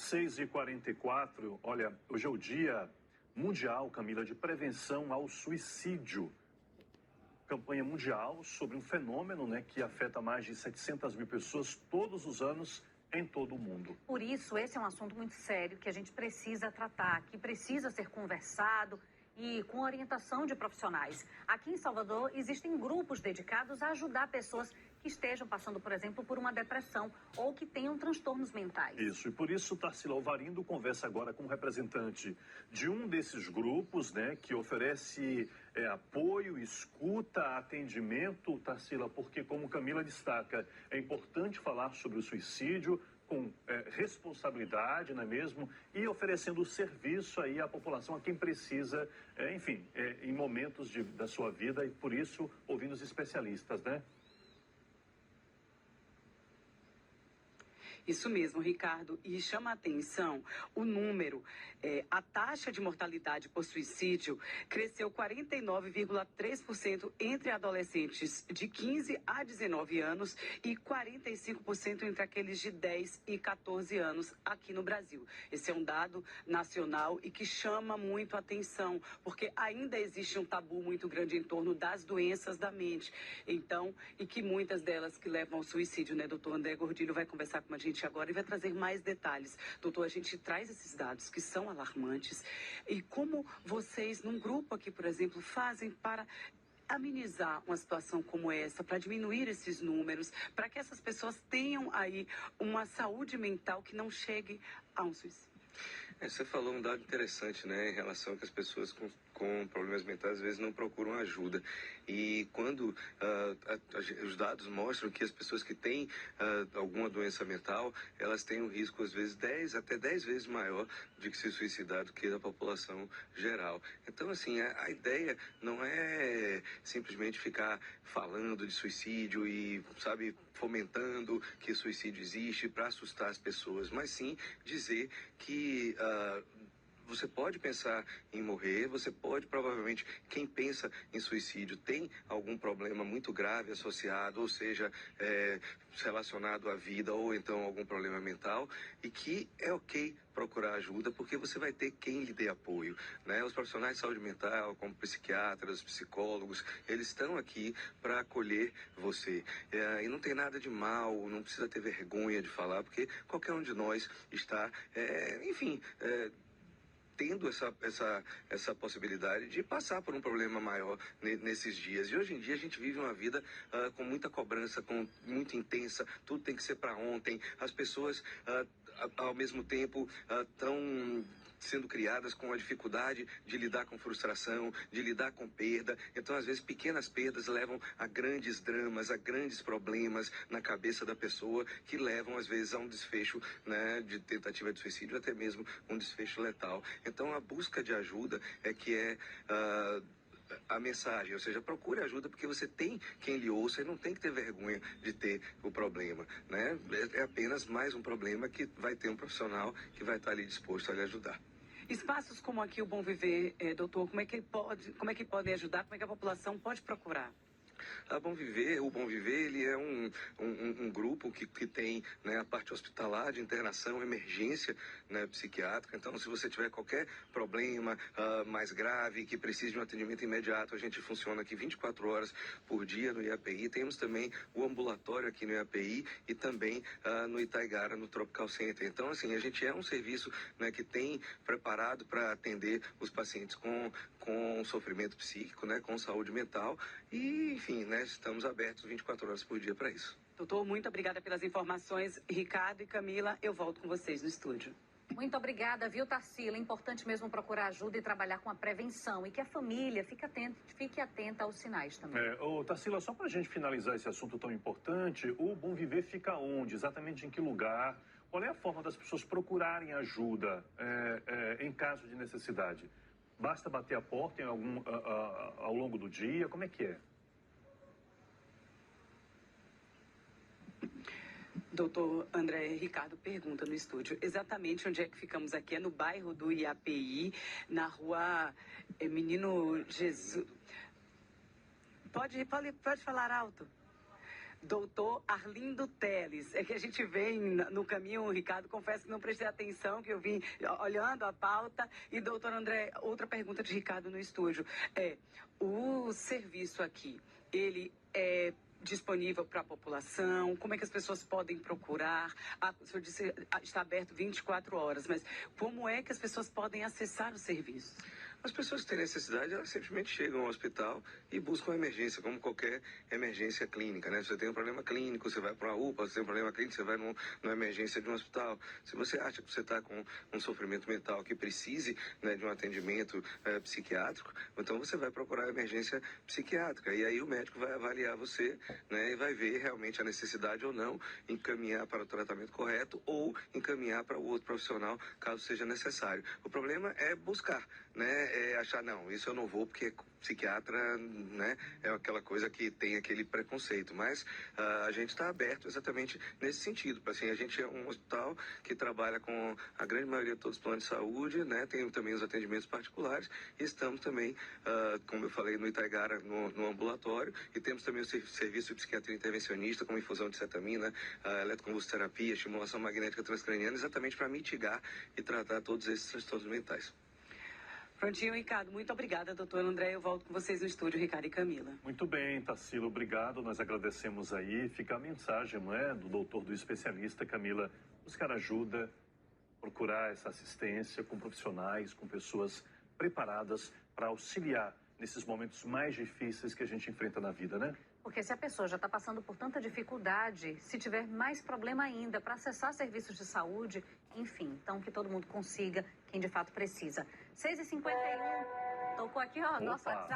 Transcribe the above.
6h44, olha, hoje é o Dia Mundial, Camila, de Prevenção ao Suicídio. Campanha mundial sobre um fenômeno, né, que afeta mais de 700 mil pessoas todos os anos em todo o mundo. Por isso, esse é um assunto muito sério que a gente precisa tratar, que precisa ser conversado e com orientação de profissionais. Aqui em Salvador, existem grupos dedicados a ajudar pessoas que estejam passando, por exemplo, por uma depressão ou que tenham transtornos mentais. Isso, e por isso Tarsila Alvarindo conversa agora com um representante de um desses grupos, né, que oferece apoio, escuta, atendimento, Tarsila, porque, como Camila destaca, é importante falar sobre o suicídio com responsabilidade, não é mesmo? E oferecendo serviço aí à população, a quem precisa, em momentos da sua vida, e por isso ouvindo os especialistas, né? Isso mesmo, Ricardo, e chama a atenção o número, a taxa de mortalidade por suicídio cresceu 49,3% entre adolescentes de 15 a 19 anos e 45% entre aqueles de 10 e 14 anos aqui no Brasil. Esse é um dado nacional e que chama muito a atenção, porque ainda existe um tabu muito grande em torno das doenças da mente. Então, e que muitas delas que levam ao suicídio, né? Doutor André Gordilho vai conversar com a gente agora e vai trazer mais detalhes. Doutor, a gente traz esses dados que são alarmantes e como vocês, num grupo aqui, por exemplo, fazem para amenizar uma situação como essa, para diminuir esses números, para que essas pessoas tenham aí uma saúde mental que não chegue a um suicídio. Você falou um dado interessante, né, em relação a que as pessoas com problemas mentais às vezes não procuram ajuda. E quando os dados mostram que as pessoas que têm alguma doença mental, elas têm um risco às vezes 10 vezes maior de que se suicidar do que a população geral. Então, assim, a ideia não é simplesmente ficar falando de suicídio e, sabe, fomentando que suicídio existe para assustar as pessoas, mas sim dizer que você pode pensar em morrer, você pode, provavelmente, quem pensa em suicídio tem algum problema muito grave associado, ou seja, relacionado à vida, ou então algum problema mental, e que é ok procurar ajuda, porque você vai ter quem lhe dê apoio, né? Os profissionais de saúde mental, como psiquiatras, psicólogos, eles estão aqui para acolher você. E não tem nada de mal, não precisa ter vergonha de falar, porque qualquer um de nós está, tendo essa possibilidade de passar por um problema maior nesses dias. E hoje em dia a gente vive uma vida com muita cobrança, muito intensa, tudo tem que ser para ontem. As pessoas, ao mesmo tempo, estão sendo criadas com a dificuldade de lidar com frustração, de lidar com perda. Então, às vezes, pequenas perdas levam a grandes dramas, a grandes problemas na cabeça da pessoa, que levam, às vezes, a um desfecho, né, de tentativa de suicídio, até mesmo um desfecho letal. Então, a busca de ajuda a mensagem, ou seja, procure ajuda porque você tem quem lhe ouça e não tem que ter vergonha de ter o problema, né? É apenas mais um problema que vai ter um profissional que vai estar ali disposto a lhe ajudar. Espaços como aqui o Bom Viver, doutor, como é que podem ajudar, como é que a população pode procurar? O Bom Viver, ele é um grupo que tem, né, a parte hospitalar de internação, emergência, né, psiquiátrica. Então, se você tiver qualquer problema mais grave, que precise de um atendimento imediato, a gente funciona aqui 24 horas por dia no IAPI. Temos também o ambulatório aqui no IAPI e também no Itaigara, no Tropical Center. Então, assim, a gente é um serviço, né, que tem preparado para atender os pacientes com sofrimento psíquico, né, com saúde mental e, enfim, né, estamos abertos 24 horas por dia para isso. Doutor, muito obrigada pelas informações. Ricardo e Camila, eu volto com vocês no estúdio. Muito obrigada, viu, Tarsila? É importante mesmo procurar ajuda e trabalhar com a prevenção e que a família fique atenta aos sinais também. Tarsila, só para a gente finalizar esse assunto tão importante, o Bom Viver fica onde? Exatamente em que lugar? Qual é a forma das pessoas procurarem ajuda em caso de necessidade? Basta bater a porta ao longo do dia? Como é que é? Doutor André Ricardo pergunta no estúdio, exatamente onde é que ficamos aqui? É no bairro do IAPI, na rua Menino Jesus. Pode falar alto. doutor Arlindo Teles. É que a gente vem no caminho, Ricardo, confesso que não prestei atenção, que eu vim olhando a pauta. E, doutor André, outra pergunta de Ricardo no estúdio. O serviço aqui, ele é disponível para a população? Como é que as pessoas podem procurar? O senhor disse está aberto 24 horas, mas como é que as pessoas podem acessar o serviço? As pessoas que têm necessidade, elas simplesmente chegam ao hospital e buscam a emergência, como qualquer emergência clínica, né? Se você tem um problema clínico, você vai para uma UPA, se você tem um problema clínico, você vai numa emergência de um hospital. Se você acha que você está com um sofrimento mental que precise, né, de um atendimento psiquiátrico, então você vai procurar a emergência psiquiátrica. E aí o médico vai avaliar você, né, e vai ver realmente a necessidade ou não, encaminhar para o tratamento correto ou encaminhar para o outro profissional, caso seja necessário. O problema é buscar, né? Achar, não, isso eu não vou porque psiquiatra, né, é aquela coisa que tem aquele preconceito, mas a gente está aberto exatamente nesse sentido. Assim, a gente é um hospital que trabalha com a grande maioria de todos os planos de saúde, né, tem também os atendimentos particulares e estamos também, como eu falei, no Itaigara, no ambulatório, e temos também o serviço de psiquiatria intervencionista, como infusão de cetamina, eletroconvulsoterapia, estimulação magnética transcraniana, exatamente para mitigar e tratar todos esses transtornos mentais. Prontinho, Ricardo. Muito obrigada, doutor André. Eu volto com vocês no estúdio, Ricardo e Camila. Muito bem, Tarsila, obrigado. Nós agradecemos aí. Fica a mensagem, não é, do doutor, do especialista, Camila, buscar ajuda, procurar essa assistência com profissionais, com pessoas preparadas para auxiliar nesses momentos mais difíceis que a gente enfrenta na vida, né? Porque se a pessoa já está passando por tanta dificuldade, se tiver mais problema ainda para acessar serviços de saúde, enfim, então que todo mundo consiga, quem de fato precisa. 6h51, tocou aqui, ó, nosso WhatsApp.